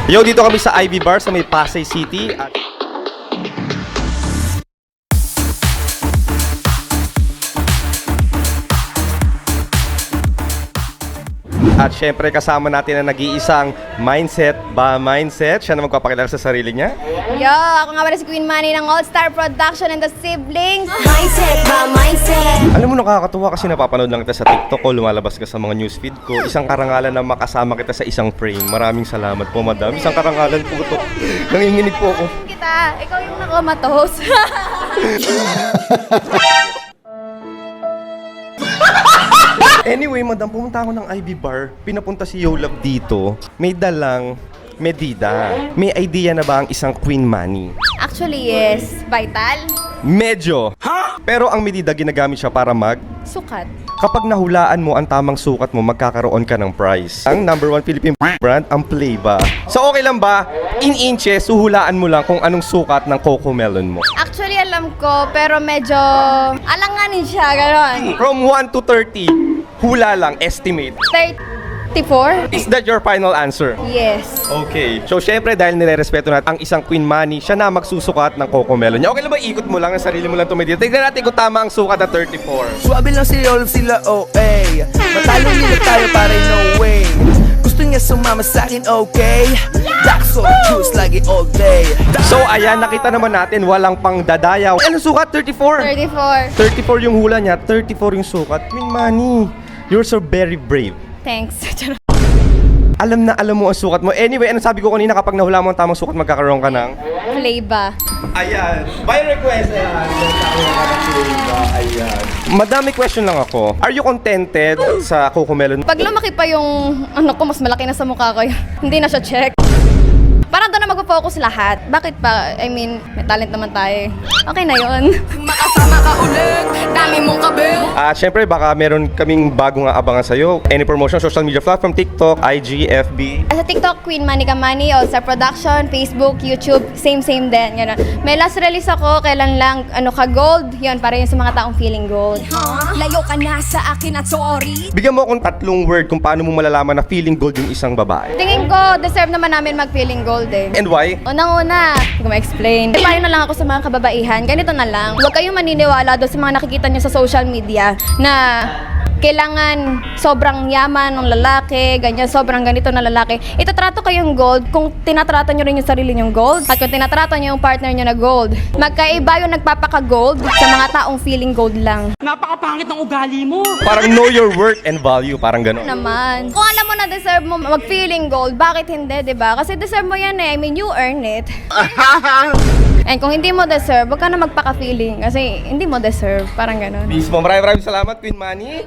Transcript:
Yo, dito kami sa Ivy Bar sa may Pasay City. At syempre kasama natin ang nag-iisang mindset ba mindset. Siya na magpapakilala sa sarili niya. Yo, ako nga pala si Queen Manny ng All Star Production and the Siblings. Mindset ba mindset? Alam mo, nakakatuwa kasi napapanood lang kita sa TikTok ko, lumalabas ka sa mga newsfeed ko. Isang karangalan na makasama kita sa isang frame. Maraming salamat po, madam. Isang karangalan po ito. Nanginginig po ako. Kita, ikaw yung nakomatos. Anyway, madam, pumunta ako ng Ivy Bar. Pinapunta si Yolab dito. May dalang medida. May idea na ba ang isang Queen Manny? Actually, yes. Vital. Medyo. Pero ang medida ginagamit siya para Sukat. kapag nahulaan mo ang tamang sukat mo, magkakaroon ka ng prize. Ang #1 Philippine brand, ang Playba. So okay lang ba? In inches, suhulaan mo lang kung anong sukat ng Coco Melon mo. Actually, alam ko, pero medyo alanganin siya, gano'n. From 1 to 30, hula lang, estimate. 34? Is that your final answer? Yes. Okay. So, syempre, dahil nire-respeto natin ang isang Queen Manny, siya na magsusukat ng Coco Melon niya. Okay lang ba ikot mo lang ang sarili mo lang tumidito? Tignan natin kung tama ang sukat na 34. Swabe lang si Olive sila OA. Matalo nila tayo pare no way. Gusto niya sumama sa'kin okay. Daxo, juice lagi all day. So, ayan, nakita naman natin, walang pang dadayaw. Anong sukat? 34? 34. 34 yung hula niya, 34 yung sukat. Queen Manny, you're so very brave. Thanks. Alam na alam mo ang sukat mo. Anyway, ano sabi ko kanina, kapag nahula mo ang tamang sukat, magkakaroon ka ng... Flavor. Ayan, by request, ayan. Ayan. Madami question lang ako. Are you contented sa Coco Melon? Pag lumaki pa yung ano ko, mas malaki na sa mukha ko, hindi na siya check. Parang doon na magpo-focus lahat. Bakit pa? I mean, may talent naman tayo. Okay na yun. Makasama ka ulit, dami mong kabil. At syempre, baka meron kaming bagong abangan sa'yo. Any promotion, social media platform, TikTok, IG, FB. Sa TikTok, Queen Manny Kamani, o sa production, Facebook, YouTube, same din. Gano'n. May last release ako, kailan lang, ka-gold. Yun, para yun sa mga taong feeling gold. Layo ka na sa akin at sorry. Bigyan mo akong 3 word kung paano mo malalaman na feeling gold yung isang babae. Tingin ko, deserve naman namin mag-feeling gold eh. And why? Unang-una, hindi ko ma-explain. Payo na lang ako sa mga kababaihan, ganito na lang. Huwag kayong maniniwala doon sa mga nakikita nyo sa social media na kailangan sobrang yaman ng lalaki, ganyan, sobrang ganito na lalaki. Itatrato kayong gold kung tinatrato nyo rin yung sarili nyong gold at kung tinatrato nyo yung partner nyo na gold. Magkaiba yung nagpapaka-gold sa mga taong feeling gold lang. Napakapangit ng ugali mo. Parang know your worth and value, parang gano'n. Naman. Kung alam mo na deserve mo mag-feeling gold, bakit hindi, 'di ba? Kasi deserve mo 'yan eh. I mean, you earn it. And kung hindi mo deserve, wag ka na magpaka-feeling kasi hindi mo deserve, parang gano'n. Mismo, maraming salamat, Queen Manny.